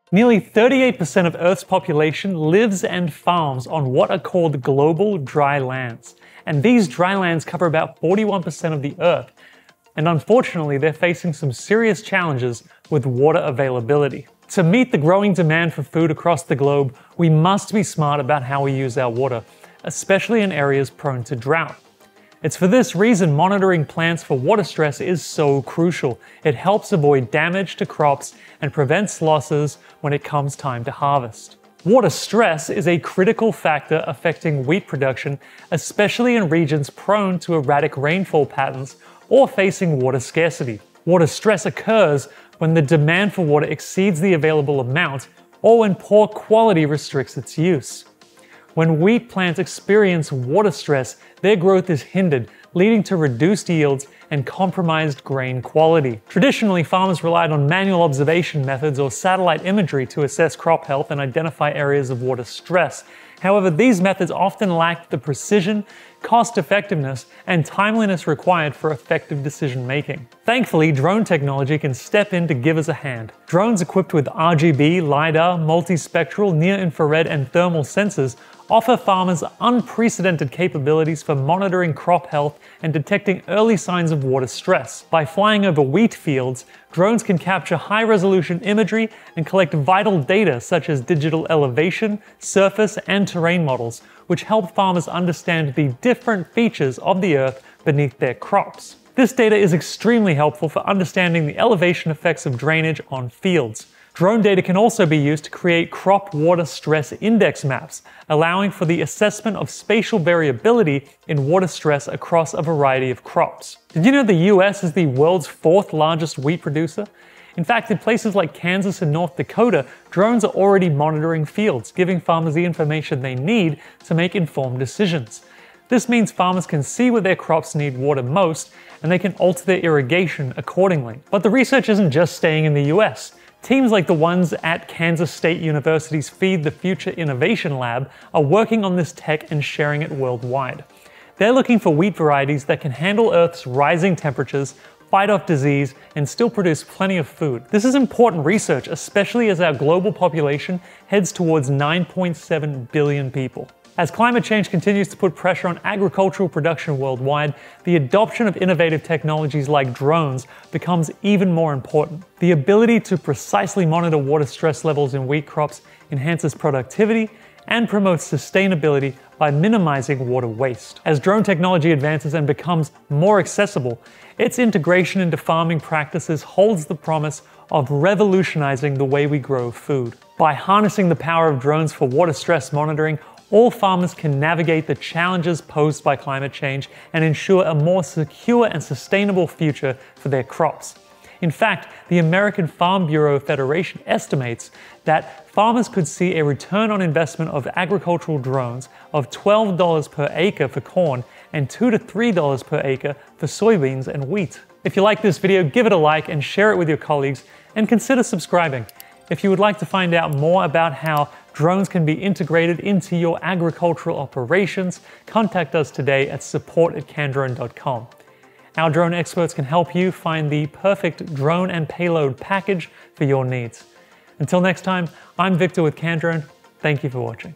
Nearly 38% of Earth's population lives and farms on what are called global dry lands. And these dry lands cover about 41% of the Earth. And unfortunately, they're facing some serious challenges with water availability. To meet the growing demand for food across the globe, we must be smart about how we use our water, especially in areas prone to drought. It's for this reason monitoring plants for water stress is so crucial. It helps avoid damage to crops and prevents losses when it comes time to harvest. Water stress is a critical factor affecting wheat production, especially in regions prone to erratic rainfall patterns or facing water scarcity. Water stress occurs when the demand for water exceeds the available amount or when poor quality restricts its use. When wheat plants experience water stress, their growth is hindered, leading to reduced yields and compromised grain quality. Traditionally, farmers relied on manual observation methods or satellite imagery to assess crop health and identify areas of water stress. However, these methods often lacked the precision, cost-effectiveness, and timeliness required for effective decision-making. Thankfully, drone technology can step in to give us a hand. Drones equipped with RGB, LiDAR, multispectral, near-infrared, and thermal sensors offer farmers unprecedented capabilities for monitoring crop health and detecting early signs of water stress. By flying over wheat fields, drones can capture high-resolution imagery and collect vital data such as digital elevation, surface, and terrain models, which help farmers understand the different features of the earth beneath their crops. This data is extremely helpful for understanding the elevation effects of drainage on fields. Drone data can also be used to create crop water stress index maps, allowing for the assessment of spatial variability in water stress across a variety of crops. Did you know the US is the world's fourth largest wheat producer? In fact, in places like Kansas and North Dakota, drones are already monitoring fields, giving farmers the information they need to make informed decisions. This means farmers can see where their crops need water most, and they can alter their irrigation accordingly. But the research isn't just staying in the US. Teams like the ones at Kansas State University's Feed the Future Innovation Lab are working on this tech and sharing it worldwide. They're looking for wheat varieties that can handle Earth's rising temperatures, fight off disease, and still produce plenty of food. This is important research, especially as our global population heads towards 9.7 billion people. As climate change continues to put pressure on agricultural production worldwide, the adoption of innovative technologies like drones becomes even more important. The ability to precisely monitor water stress levels in wheat crops enhances productivity and promotes sustainability by minimizing water waste. As drone technology advances and becomes more accessible, its integration into farming practices holds the promise of revolutionizing the way we grow food. By harnessing the power of drones for water stress monitoring, all farmers can navigate the challenges posed by climate change and ensure a more secure and sustainable future for their crops. In fact, the American Farm Bureau Federation estimates that farmers could see a return on investment of agricultural drones of $12 per acre for corn and $2 to $3 per acre for soybeans and wheat. If you like this video, give it a like and share it with your colleagues, and consider subscribing. If you would like to find out more about how drones can be integrated into your agricultural operations, contact us today at support@candrone.com. Our drone experts can help you find the perfect drone and payload package for your needs. Until next time, I'm Victor with Candrone. Thank you for watching.